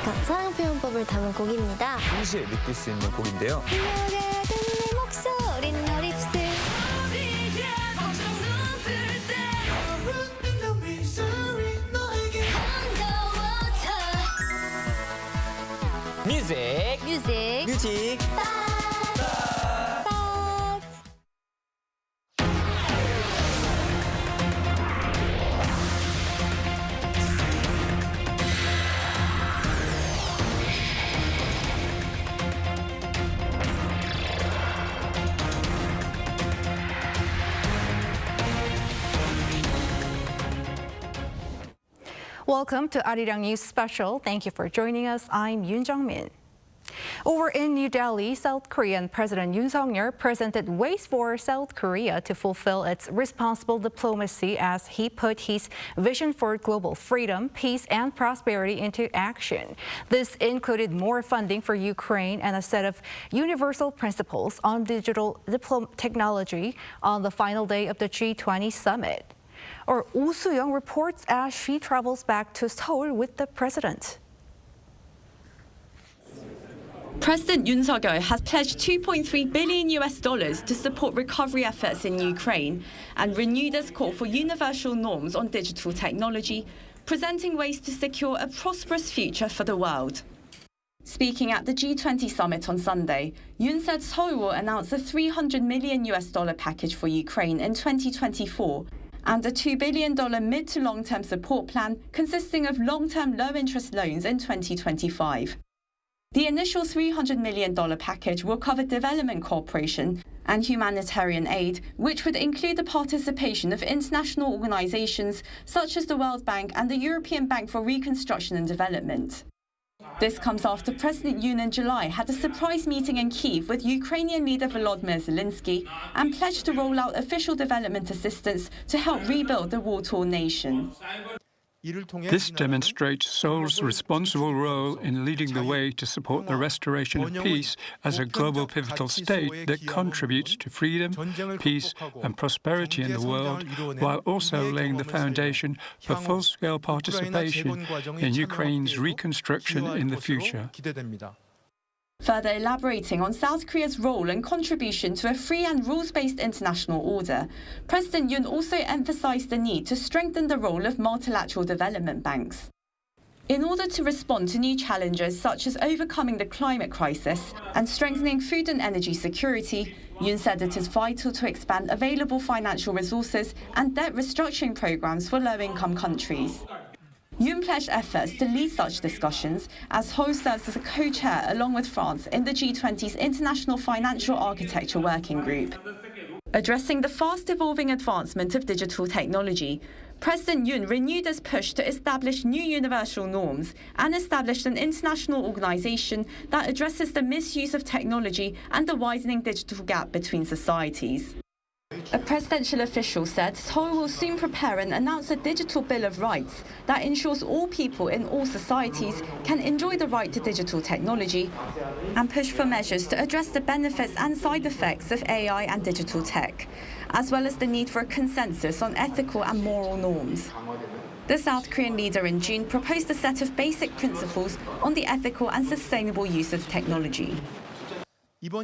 솔직한 사랑 표현법을 담은 곡입니다. 동시에 느낄 수 있는 곡인데요. 내 목소리 널 입술 뮤직. Welcome to Arirang News Special. Thank you for joining us. I'm Yoon Jung-min. Over in New Delhi, South Korean President Yoon Suk-yeol presented ways for South Korea to fulfill its responsible diplomacy as he put his vision for global freedom, peace, and prosperity into action. This included more funding for Ukraine and a set of universal principles on digital technology on the final day of the G20 Summit. Or Oh Soo-young reports as she travels back to Seoul with the president. President Yoon Suk-yeol has pledged $2.3 billion to support recovery efforts in Ukraine and renewed his call for universal norms on digital technology, presenting ways to secure a prosperous future for the world. Speaking at the G20 Summit on Sunday, Yoon said Seoul will announce a $300 million package for Ukraine in 2024 and a $2 billion mid to long-term support plan consisting of long-term low-interest loans in 2025. The initial $300 million package will cover development cooperation and humanitarian aid, which would include the participation of international organizations such as the World Bank and the European Bank for Reconstruction and Development. This comes after President Yoon in July had a surprise meeting in Kyiv with Ukrainian leader Volodymyr Zelensky and pledged to roll out official development assistance to help rebuild the war-torn nation. This demonstrates Seoul's responsible role in leading the way to support the restoration of peace as a global pivotal state that contributes to freedom, peace and prosperity in the world, while also laying the foundation for full-scale participation in Ukraine's reconstruction in the future. Further elaborating on South Korea's role and contribution to a free and rules-based international order, President Yoon also emphasized the need to strengthen the role of multilateral development banks. In order to respond to new challenges such as overcoming the climate crisis and strengthening food and energy security, Yoon said it is vital to expand available financial resources and debt restructuring programs for low-income countries. Yoon pledged efforts to lead such discussions as Seoul serves as a co-chair along with France in the G20's International Financial Architecture Working Group. Addressing the fast-evolving advancement of digital technology, President Yoon renewed his push to establish new universal norms and established an international organization that addresses the misuse of technology and the widening digital gap between societies. A presidential official said Seoul will soon prepare and announce a digital Bill of Rights that ensures all people in all societies can enjoy the right to digital technology and push for measures to address the benefits and side effects of AI and digital tech, as well as the need for a consensus on ethical and moral norms. The South Korean leader in June proposed a set of basic principles on the ethical and sustainable use of technology.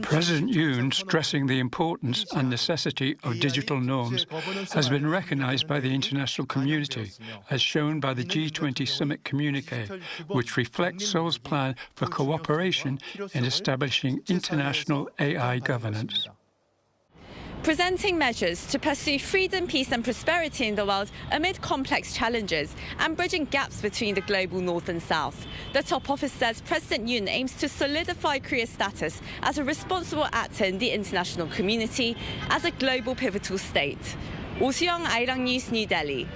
President Yoon, stressing the importance and necessity of digital norms, has been recognized by the international community, as shown by the G20 Summit communique, which reflects Seoul's plan for cooperation in establishing international AI governance. Presenting measures to pursue freedom, peace and prosperity in the world amid complex challenges and bridging gaps between the global north and south. The top office says President Yoon aims to solidify Korea's status as a responsible actor in the international community as a global pivotal state. Oh Soo-young, Arirang News, New Delhi.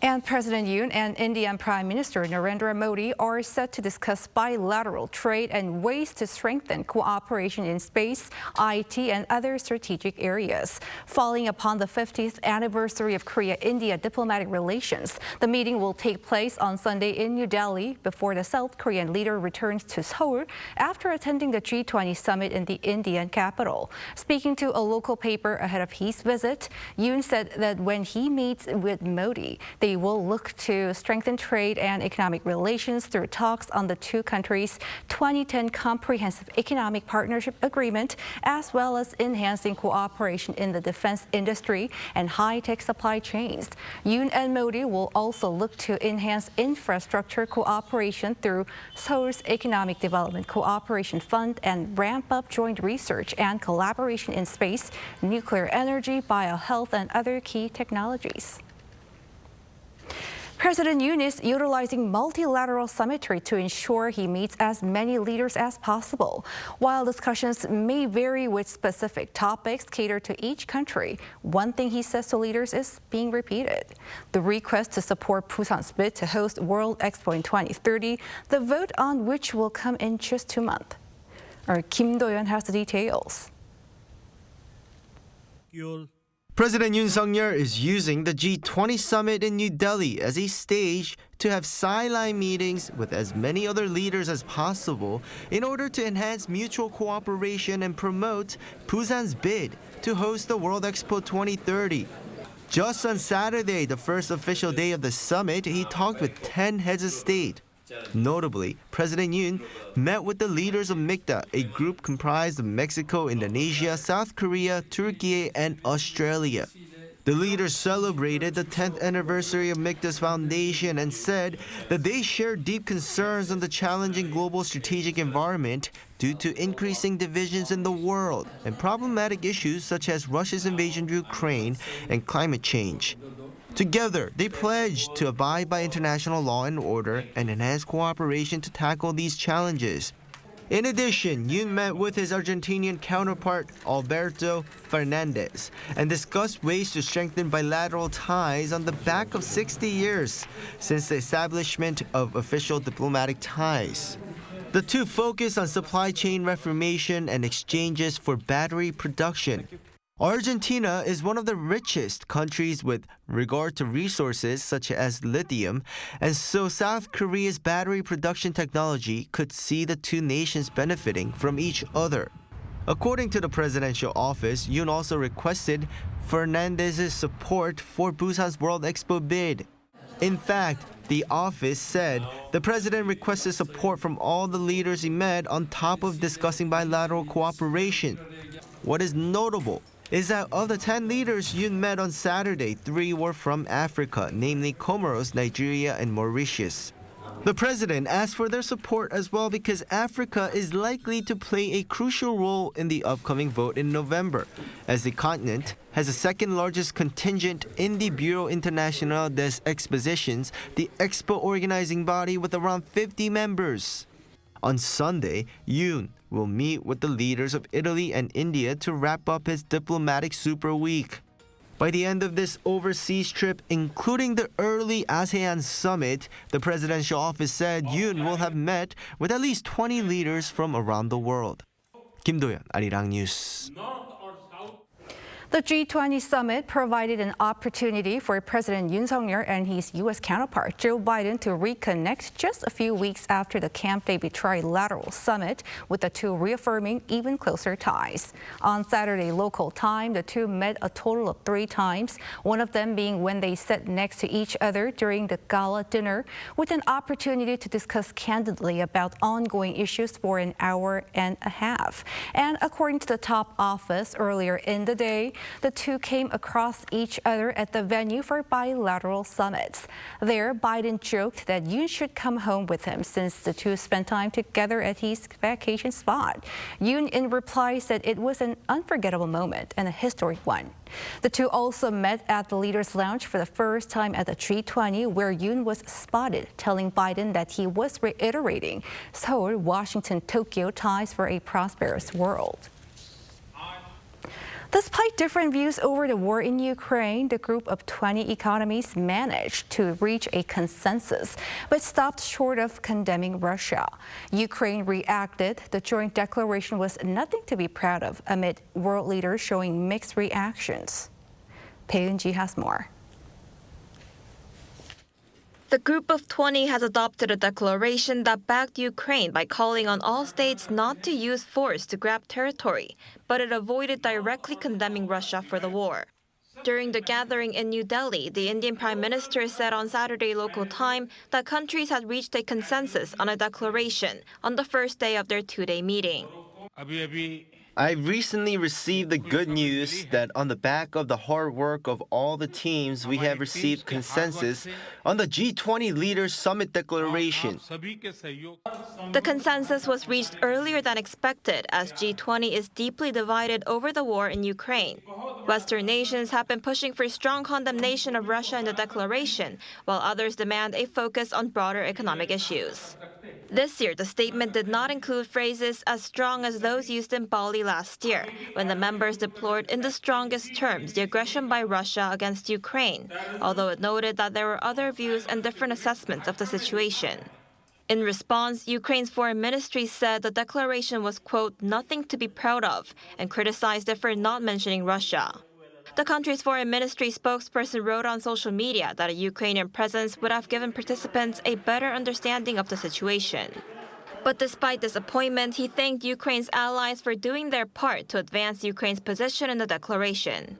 And President Yoon and Indian Prime Minister Narendra Modi are set to discuss bilateral trade and ways to strengthen cooperation in space, IT, and other strategic areas. Falling upon the 50th anniversary of Korea-India diplomatic relations, the meeting will take place on Sunday in New Delhi before the South Korean leader returns to Seoul after attending the G20 Summit in the Indian capital. Speaking to a local paper ahead of his visit, Yoon said that when he meets with Modi, they They will look to strengthen trade and economic relations through talks on the two countries' 2010 Comprehensive Economic Partnership Agreement, as well as enhancing cooperation in the defense industry and high-tech supply chains. Yoon and Modi will also look to enhance infrastructure cooperation through Seoul's Economic Development Cooperation Fund and ramp up joint research and collaboration in space, nuclear energy, biohealth, and other key technologies. President Yoon is utilizing multilateral summitry to ensure he meets as many leaders as possible. While discussions may vary with specific topics catered to each country, one thing he says to leaders is being repeated. The request to support Busan's bid to host World Expo in 2030, the vote on which will come in just 2 months. Our Kim Do-yeon has the details. President Yoon Suk-yeol is using the G20 Summit in New Delhi as a stage to have sideline meetings with as many other leaders as possible in order to enhance mutual cooperation and promote Busan's bid to host the World Expo 2030. Just on Saturday, the first official day of the summit, he talked with 10 heads of state. Notably, President Yoon met with the leaders of MICTA, a group comprised of Mexico, Indonesia, South Korea, Turkey, and Australia. The leaders celebrated the 10th anniversary of MICTA's foundation and said that they share deep concerns on the challenging global strategic environment due to increasing divisions in the world and problematic issues such as Russia's invasion of Ukraine and climate change. Together, they pledged to abide by international law and order and enhance cooperation to tackle these challenges. In addition, Yoon met with his Argentinian counterpart, Alberto Fernandez, and discussed ways to strengthen bilateral ties on the back of 60 years since the establishment of official diplomatic ties. The two focused on supply chain reformation and exchanges for battery production. Argentina is one of the richest countries with regard to resources such as lithium, and so South Korea's battery production technology could see the two nations benefiting from each other. According to the presidential office, Yoon also requested Fernandez's support for Busan's World Expo bid. In fact, the office said the president requested support from all the leaders he met on top of discussing bilateral cooperation. What is notable is that of the 10 leaders Yoon met on Saturday, 3 were from Africa, namely Comoros, Nigeria, and Mauritius. The president asked for their support as well because Africa is likely to play a crucial role in the upcoming vote in November, as the continent has the second largest contingent in the Bureau International des Expositions, the Expo organizing body with around 50 members. On Sunday, Yoon will meet with the leaders of Italy and India to wrap up his diplomatic super week. By the end of this overseas trip, including the early ASEAN summit, the presidential office said Yoon will have met with at least 20 leaders from around the world. Kim Do-yeon, Arirang News. The G20 Summit provided an opportunity for President Yoon Suk-yeol and his U.S. counterpart, Joe Biden, to reconnect just a few weeks after the Camp David Trilateral Summit, with the two reaffirming even closer ties. On Saturday local time, the two met a total of 3 times, one of them being when they sat next to each other during the gala dinner, with an opportunity to discuss candidly about ongoing issues for an hour and a half. And according to the top office, earlier in the day, the two came across each other at the venue for bilateral summits. There, Biden joked that Yoon should come home with him since the two spent time together at his vacation spot. Yoon, in reply, said it was an unforgettable moment and a historic one. The two also met at the Leaders' Lounge for the first time at the G20, where Yoon was spotted telling Biden that he was reiterating Seoul, Washington, Tokyo ties for a prosperous world. Despite different views over the war in Ukraine, the group of 20 economies managed to reach a consensus, but stopped short of condemning Russia. Ukraine reacted. The joint declaration was nothing to be proud of amid world leaders showing mixed reactions. Bae Eun-ji has more. The Group of 20 has adopted a declaration that backed Ukraine by calling on all states not to use force to grab territory, but it avoided directly condemning Russia for the war. During the gathering in New Delhi, the Indian Prime Minister said on Saturday local time that countries had reached a consensus on a declaration on the first day of their two-day meeting. I recently received the good news that on the back of the hard work of all the teams, we have received consensus on the G20 Leaders Summit Declaration. The consensus was reached earlier than expected as G20 is deeply divided over the war in Ukraine. Western nations have been pushing for strong condemnation of Russia in the declaration, while others demand a focus on broader economic issues. This year, the statement did not include phrases as strong as those used in Bali last year, when the members deplored in the strongest terms the aggression by Russia against Ukraine, although it noted that there were other views and different assessments of the situation. In response, Ukraine's foreign ministry said the declaration was, quote, nothing to be proud of, and criticized it for not mentioning Russia. The country's foreign ministry spokesperson wrote on social media that a Ukrainian presence would have given participants a better understanding of the situation. But despite disappointment, he thanked Ukraine's allies for doing their part to advance Ukraine's position in the declaration.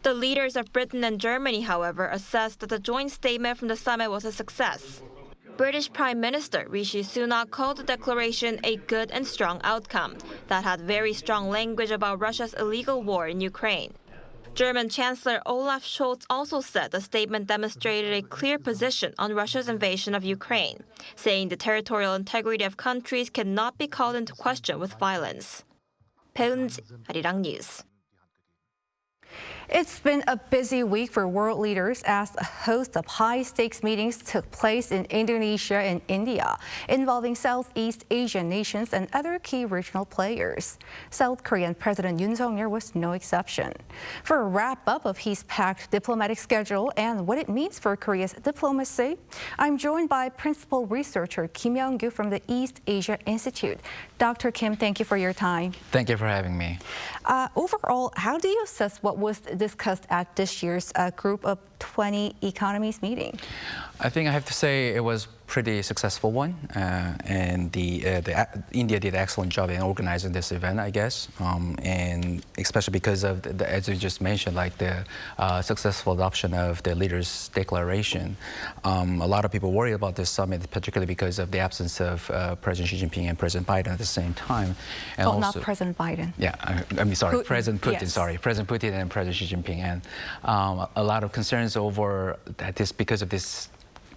The leaders of Britain and Germany, however, assessed that the joint statement from the summit was a success. British Prime Minister Rishi Sunak called the declaration a good and strong outcome that had very strong language about Russia's illegal war in Ukraine. German Chancellor Olaf Scholz also said the statement demonstrated a clear position on Russia's invasion of Ukraine, saying the territorial integrity of countries cannot be called into question with violence. 배은지, Arirang News. It's been a busy week for world leaders as a host of high-stakes meetings took place in Indonesia and India, involving Southeast Asian nations and other key regional players. South Korean President Yoon Song-yeol was no exception. For a wrap-up of his packed diplomatic schedule and what it means for Korea's diplomacy, I'm joined by Principal Researcher Kim Jong-un from the East Asia Institute. Dr. Kim, thank you for your time. Thank you for having me. Overall, how do you assess what was discussed at this year's Group of 20 Economies meeting? I think I have to say it was pretty successful one, and India did an excellent job in organizing this event, I guess, and especially because of as you just mentioned, like the successful adoption of the leaders' declaration. A lot of people worry about this summit, particularly because of the absence of President Xi Jinping and President Biden at the same time. And also, not President Biden. Yeah, I mean, sorry, President Putin. Yes. Sorry, President Putin and President Xi Jinping, and a lot of concerns over that because of this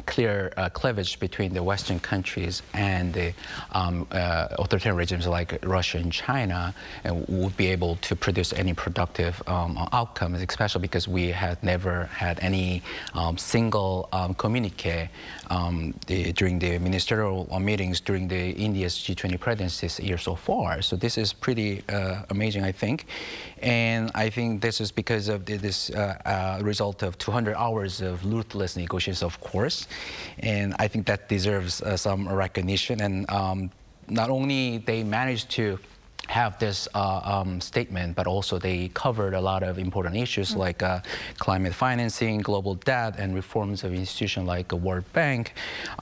clear cleavage between the Western countries and the authoritarian regimes like Russia and China, and would be able to produce any productive outcomes, especially because we had never had any single communique during the ministerial meetings during the India's G20 presidency this year so far. So this is pretty amazing, I think. And I think this is because of this result of 200 hours of ruthless negotiations, of course. And I think that deserves some recognition. And not only they managed to have this statement, but also they covered a lot of important issues like climate financing, global debt, and reforms of institutions like the World Bank.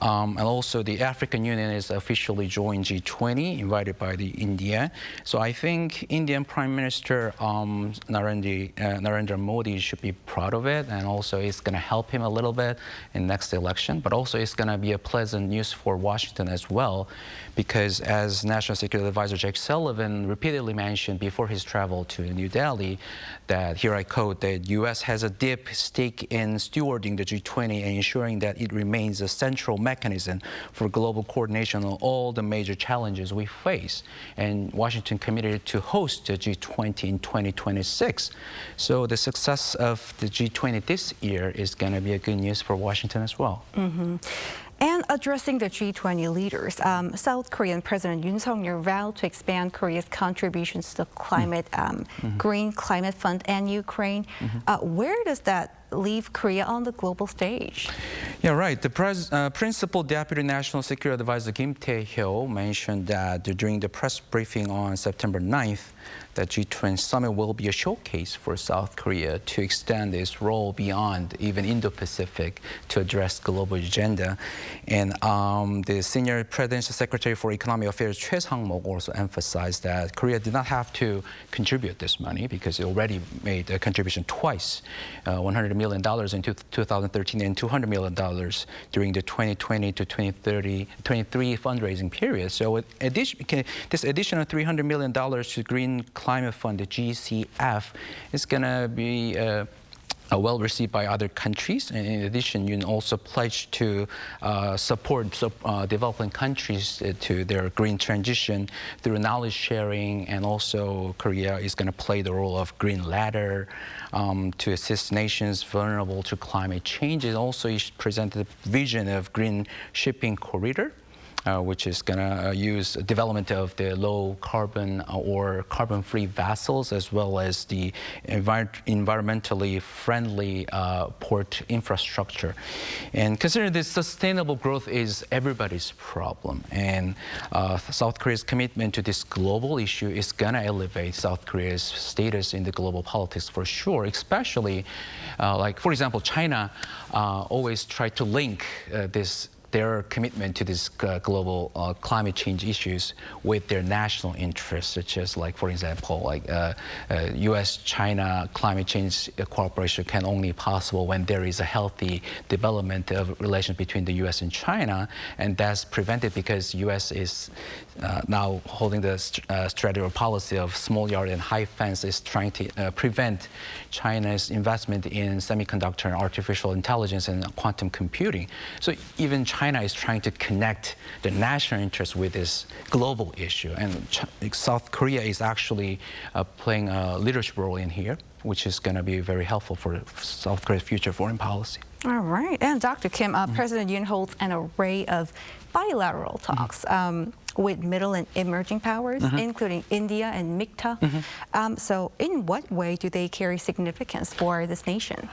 And also the African Union is officially joined G20, invited by the India. So I think Indian Prime Minister Narendra Modi should be proud of it, and also it's going to help him a little bit in next election. But also it's going to be a pleasant news for Washington as well, because as National Security Advisor Jake Sullivan repeatedly mentioned before his travel to New Delhi, that, here I quote, that U.S. has a deep stake in stewarding the G20 and ensuring that it remains a central mechanism for global coordination on all the major challenges we face. And Washington committed to host the G20 in 2026. So the success of the G20 this year is going to be a good news for Washington as well. Mm-hmm. And addressing the G20 leaders, South Korean President Yoon Song-yeol vowed to expand Korea's contributions to the climate, Green Climate Fund and Ukraine. Where does that leave Korea on the global stage? Yeah, right. The Principal Deputy National Security Advisor Kim Tae-hyo mentioned that during the press briefing on September 9th, the G20 Summit will be a showcase for South Korea to extend its role beyond even Indo-Pacific to address global agenda. And the Senior Presidential Secretary for Economic Affairs, Choi Sang-mok, also emphasized that Korea did not have to contribute this money because it already made a contribution twice, $100 million in 2013 and $200 million during the 2020 to 2023 fundraising period. So this additional $300 million to Green Climate Fund, the GCF, is going to be well received by other countries. And in addition, Yoon also pledged to support developing countries to their green transition through knowledge sharing, and also Korea is going to play the role of green ladder to assist nations vulnerable to climate change. It also presented a vision of green shipping corridor, which is going to use development of the low carbon or carbon-free vessels, as well as the environmentally friendly port infrastructure. And considering this, sustainable growth is everybody's problem. And South Korea's commitment to this global issue is going to elevate South Korea's status in the global politics for sure, especially, like, for example, China always tried to link their commitment to this global climate change issues with their national interests, such as, like, for example, like US-China climate change cooperation can only be possible when there is a healthy development of relations between the US and China, and that's prevented because US is now holding the strategy or policy of small yard and high fence, is trying to prevent China's investment in semiconductor and artificial intelligence and quantum computing. So even China is trying to connect the national interest with this global issue. And South Korea is actually playing a leadership role in here, which is going to be very helpful for South Korea's future foreign policy. All right. And Dr. Kim, President Yoon holds an array of bilateral talks with middle and emerging powers, including India and MICTA. So in what way do they carry significance for this nation?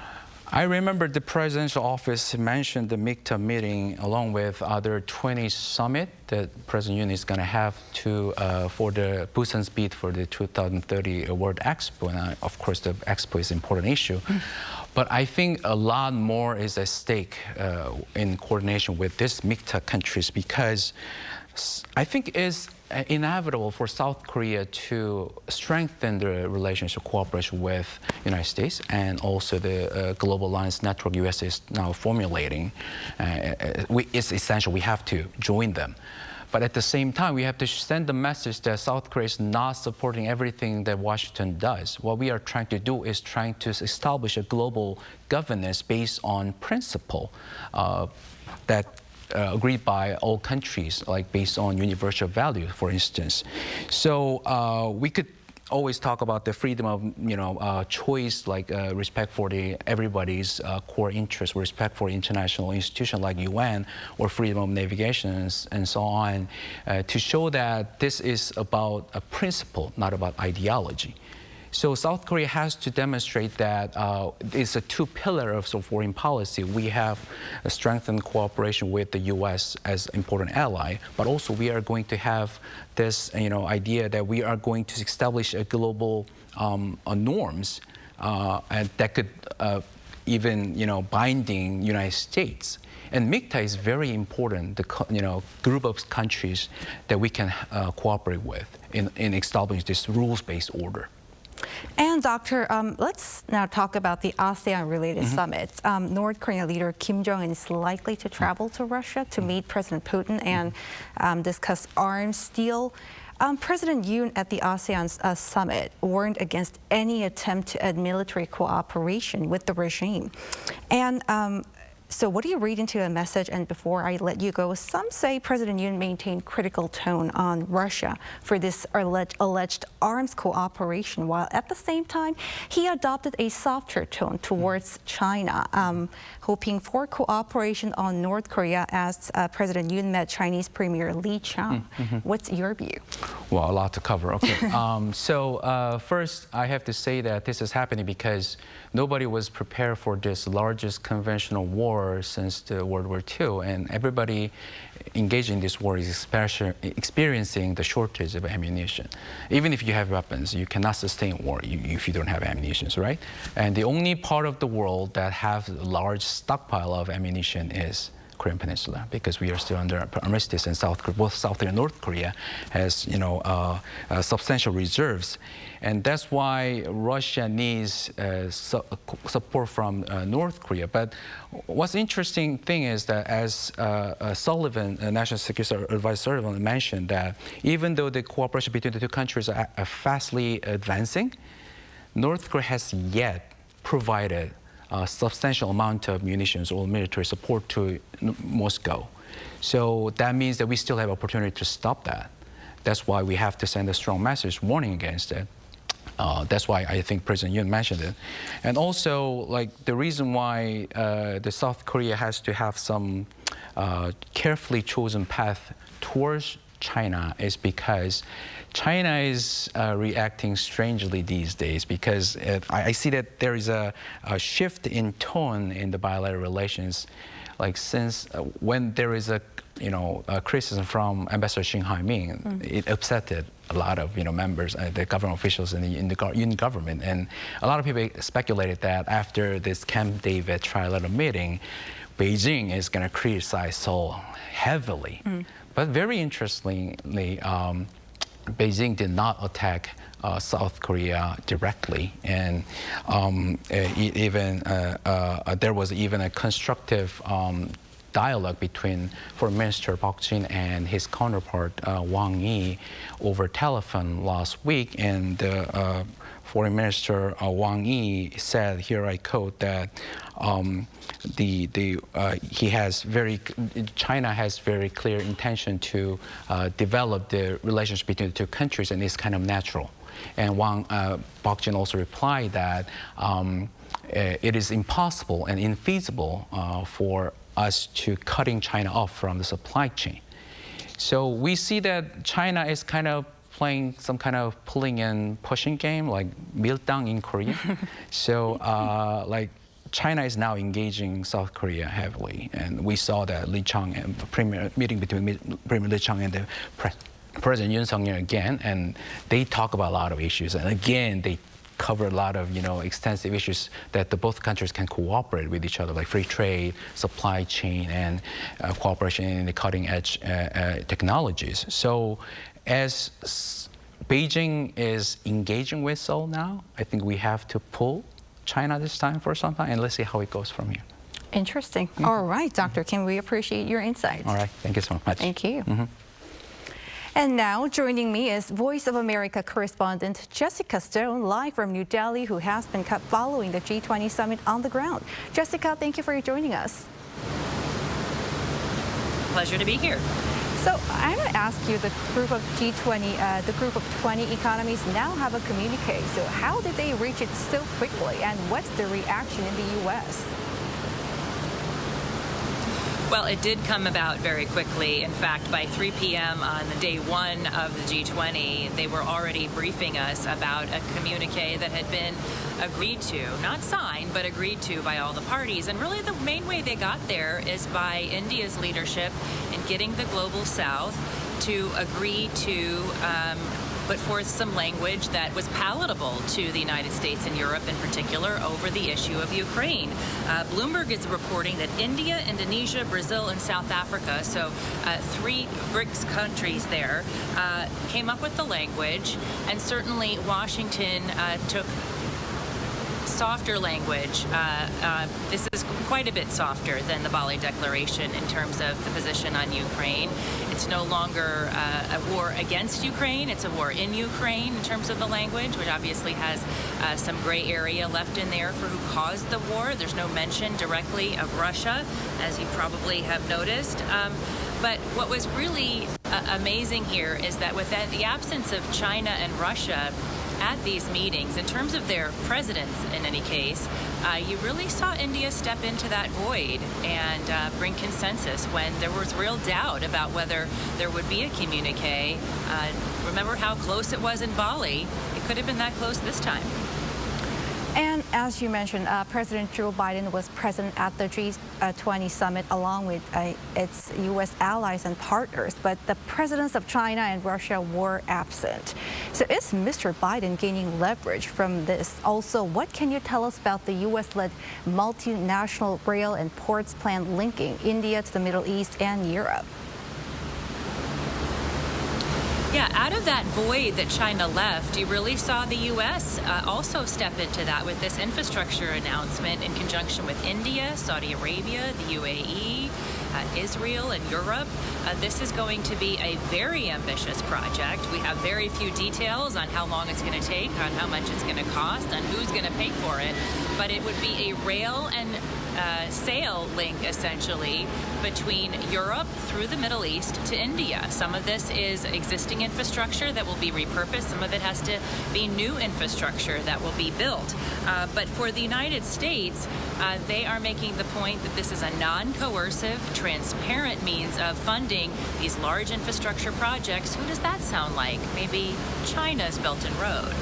I remember the presidential office mentioned the MICTA meeting along with other G20 Summit that President Yoon is going to have for the Busan's bid for the 2030 World Expo. And of course, the Expo is an important issue. But I think a lot more is at stake in coordination with these MICTA countries, because I think it's inevitable for South Korea to strengthen the relationship cooperation with the United States and also the Global Alliance Network US is now formulating. It's essential. We have to join them. But at the same time, we have to send the message that South Korea is not supporting everything that Washington does. What we are trying to do is trying to establish a global governance based on principle that agreed by all countries, like based on universal value, for instance. So we could always talk about the freedom of choice, like respect for everybody's core interests, respect for international institutions like UN, or freedom of navigation and so on, to show that this is about a principle, not about ideology. So South Korea has to demonstrate that it's a two-pillar of foreign policy. We have a strengthened cooperation with the U.S. as an important ally, but also we are going to have this idea that we are going to establish a global norms and that could even binding United States. And MICTA is very important, the group of countries that we can cooperate with in establishing this rules-based order. And Doctor, let's now talk about the ASEAN-related summits. North Korean leader Kim Jong-un is likely to travel to Russia to meet President Putin and discuss arms deal. President Yoon at the ASEAN summit warned against any attempt to add military cooperation with the regime. And So what do you read into a message? And before I let you go, some say President Yoon maintained critical tone on Russia for this alleged arms cooperation, while at the same time, he adopted a softer tone towards China, hoping for cooperation on North Korea as President Yoon met Chinese Premier Li Qiang. What's your view? Well, a lot to cover. Okay. First, I have to say that this is happening because nobody was prepared for this largest conventional war since the World War II, and everybody engaged in this war is experiencing the shortage of ammunition. Even if you have weapons, you cannot sustain war if you don't have ammunition, right? And the only part of the world that have a large stockpile of ammunition is Korean Peninsula, because we are still under armistice, and both South and North Korea has, substantial reserves, and that's why Russia needs support from North Korea. But what's interesting thing is that, as Sullivan, National Security Advisor Sullivan mentioned, that even though the cooperation between the two countries are fastly advancing, North Korea has yet provided a substantial amount of munitions or military support to Moscow. So that means that we still have opportunity to stop that. That's why we have to send a strong message warning against it. That's why I think President Yoon mentioned it. And also, the reason why the South Korea has to have some carefully chosen path towards China is because China is reacting strangely these days, because I see that there is a shift in tone in the bilateral relations. Since when there is a criticism from Ambassador Xing Haiming, it upset a lot of members, the government officials in the Yoon government, and a lot of people speculated that after this Camp David trilateral meeting, Beijing is going to criticize Seoul heavily. But very interestingly, Beijing did not attack South Korea directly, and there was even a constructive dialogue between Foreign Minister Park Jin and his counterpart Wang Yi over telephone last week, and Foreign Minister Wang Yi said, here I quote, that China has very clear intention to develop the relationship between the two countries, and it's kind of natural. And Park Jin also replied that it is impossible and infeasible for us to cutting China off from the supply chain. So we see that China is kind of playing some kind of pulling and pushing game, like miltang in Korea. So China is now engaging South Korea heavily, and we saw that Li Qiang and meeting between Premier Li Qiang and the President Yoon Sung-yeol again, and they talk about a lot of issues, and again they cover a lot of extensive issues that both countries can cooperate with each other, like free trade, supply chain, and cooperation in the cutting-edge technologies. So as Beijing is engaging with Seoul now, I think we have to pull China this time for some time, and let's see how it goes from here. Interesting. All right, Dr. Kim, we appreciate your insights. All right, thank you so much. Thank you. And now joining me is Voice of America correspondent Jessica Stone, live from New Delhi, who has been following the G20 Summit on the ground. Jessica, thank you for joining us. Pleasure to be here. So I'm going to ask you, the group of G20, the group of 20 economies now have a communique. So how did they reach it so quickly, and what's the reaction in the U.S.? Well, it did come about very quickly. In fact, by 3 p.m. on the day one of the G20, they were already briefing us about a communique that had been agreed to, not signed, but agreed to by all the parties. And really the main way they got there is by India's leadership in getting the Global South to agree to put forth some language that was palatable to the United States and Europe in particular over the issue of Ukraine. Bloomberg is reporting that India, Indonesia, Brazil, and South Africa, so 3 BRICS countries there, came up with the language, and certainly Washington took softer language. This is quite a bit softer than the Bali Declaration in terms of the position on Ukraine. It's no longer a war against Ukraine, it's a war in Ukraine in terms of the language, which obviously has some gray area left in there for who caused the war. There's no mention directly of Russia, as you probably have noticed. But what was really amazing here is that with the absence of China and Russia at these meetings, in terms of their presidents in any case, you really saw India step into that void and bring consensus when there was real doubt about whether there would be a communique. Remember how close it was in Bali? It could have been that close this time. And as you mentioned, President Joe Biden was present at the G20 Summit along with its U.S. allies and partners, but the presidents of China and Russia were absent. So is Mr. Biden gaining leverage from this? Also, what can you tell us about the U.S.-led multinational rail and ports plan linking India to the Middle East and Europe? Yeah, out of that void that China left, you really saw the U.S. Also step into that with this infrastructure announcement in conjunction with India, Saudi Arabia, the UAE, Israel, and Europe. This is going to be a very ambitious project. We have very few details on how long it's going to take, on how much it's going to cost, on who's going to pay for it. But it would be a rail and sail link, essentially, between Europe through the Middle East to India. Some of this is existing infrastructure that will be repurposed. Some of it has to be new infrastructure that will be built. But for the United States, they are making the point that this is a non-coercive, transparent means of funding these large infrastructure projects. Who does that sound like? Maybe China's Belt and Road.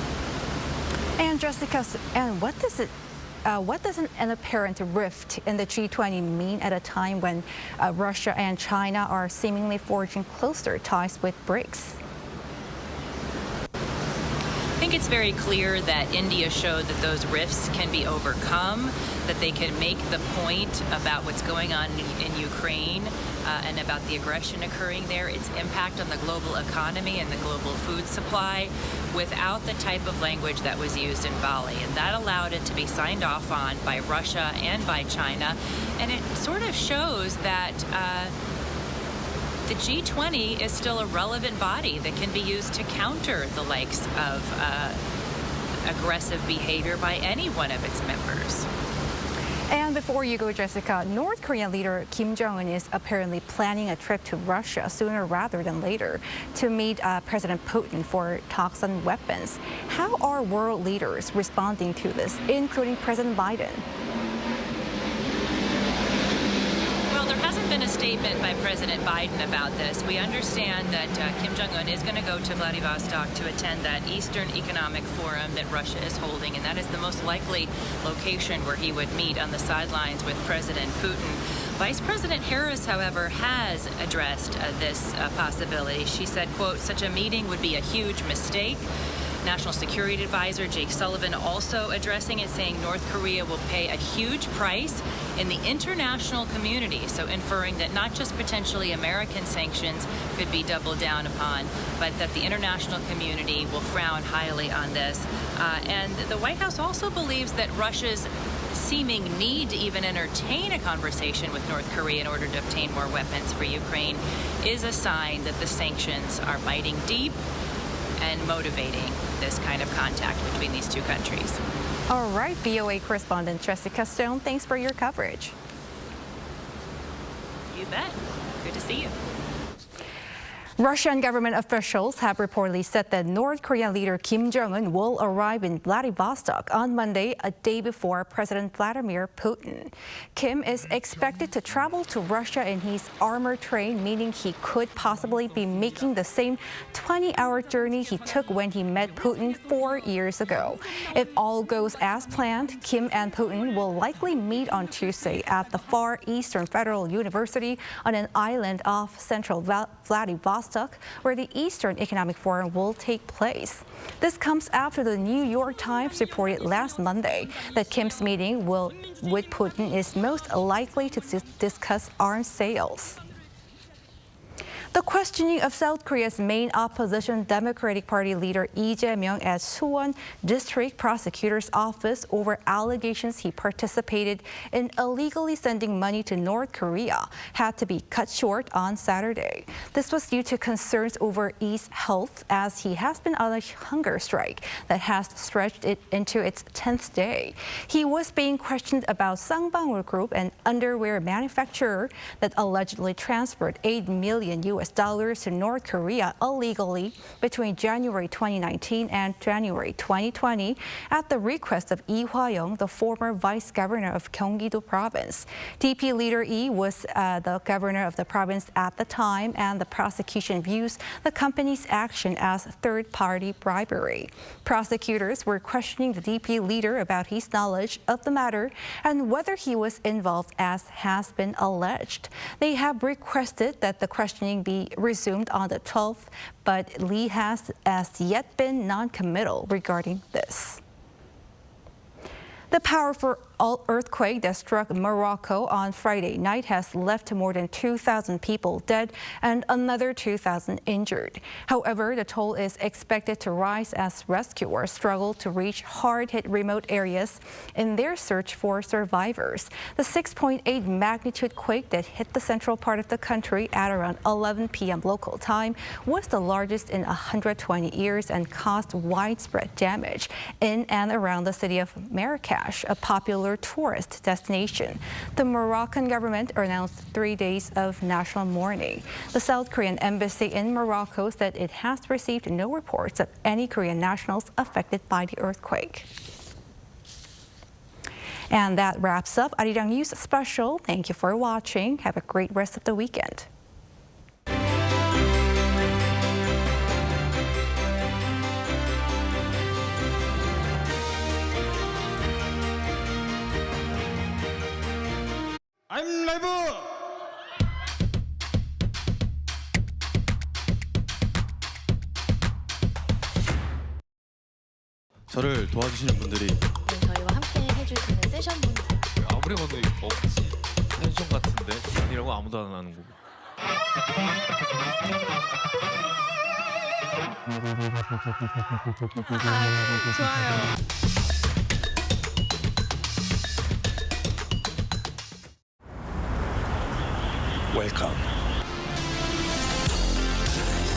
And Jessica, and what does an apparent rift in the G20 mean at a time when Russia and China are seemingly forging closer ties with BRICS? I think it's very clear that India showed that those rifts can be overcome, that they can make the point about what's going on in Ukraine and about the aggression occurring there, its impact on the global economy and the global food supply, without the type of language that was used in Bali. And that allowed it to be signed off on by Russia and by China. And it sort of shows that the G20 is still a relevant body that can be used to counter the likes of aggressive behavior by any one of its members. And before you go, Jessica, North Korean leader Kim Jong-un is apparently planning a trip to Russia sooner rather than later to meet President Putin for talks on weapons. How are world leaders responding to this, including President Biden? Well, there hasn't been a statement by President Biden about this. We understand that Kim Jong-un is going to go to Vladivostok to attend that Eastern Economic Forum that Russia is holding, and that is the most likely location where he would meet on the sidelines with President Putin. Vice President Harris, however, has addressed this possibility. She said, quote, "Such a meeting would be a huge mistake." National Security Advisor Jake Sullivan also addressing it, saying North Korea will pay a huge price in the international community, so inferring that not just potentially American sanctions could be doubled down upon, but that the international community will frown highly on this. And the White House also believes that Russia's seeming need to even entertain a conversation with North Korea in order to obtain more weapons for Ukraine is a sign that the sanctions are biting deep and motivating this kind of contact between these two countries. All right, VOA correspondent Jessica Stone, thanks for your coverage. You bet. Good to see you. Russian government officials have reportedly said that North Korean leader Kim Jong-un will arrive in Vladivostok on Monday, a day before President Vladimir Putin. Kim is expected to travel to Russia in his armored train, meaning he could possibly be making the same 20-hour journey he took when he met Putin 4 years ago. If all goes as planned, Kim and Putin will likely meet on Tuesday at the Far Eastern Federal University on an island off central Vladivostok, where the Eastern Economic Forum will take place. This comes after the New York Times reported last Monday that Kim's meeting with Putin is most likely to discuss arms sales. The questioning of South Korea's main opposition Democratic Party leader Lee Jae-myung at Suwon District Prosecutor's Office over allegations he participated in illegally sending money to North Korea had to be cut short on Saturday. This was due to concerns over Lee's health, as he has been on a hunger strike that has stretched it into its 10th day. He was being questioned about Sangbangul Group, an underwear manufacturer that allegedly transferred $8 million to North Korea illegally between January 2019 and January 2020 at the request of Lee Hwa-young, the former vice governor of Gyeonggi-do province. DP leader Lee was the governor of the province at the time, and the prosecution views the company's action as third-party bribery. Prosecutors were questioning the DP leader about his knowledge of the matter and whether he was involved, as has been alleged. They have requested that the questioning be resumed on the 12th, but Lee has as yet been non-committal regarding this. The powerful earthquake that struck Morocco on Friday night has left more than 2,000 people dead and another 2,000 injured. However, the toll is expected to rise as rescuers struggle to reach hard-hit remote areas in their search for survivors. The 6.8 magnitude quake that hit the central part of the country at around 11 p.m. local time was the largest in 120 years and caused widespread damage in and around the city of Marrakesh, a popular tourist destination. The Moroccan government announced 3 days of national mourning. The South Korean embassy in Morocco said it has received no reports of any Korean nationals affected by the earthquake. And that wraps up Arirang News Special. Thank you for watching. Have a great rest of the weekend. I'm live! 저를 도와주시는 분들이 저희와 함께 해주시는 세션분들. 아무리 봐도 없지. 펜션 같은데 아니라고 아무도 안 하는 거고. 좋아요. Welcome.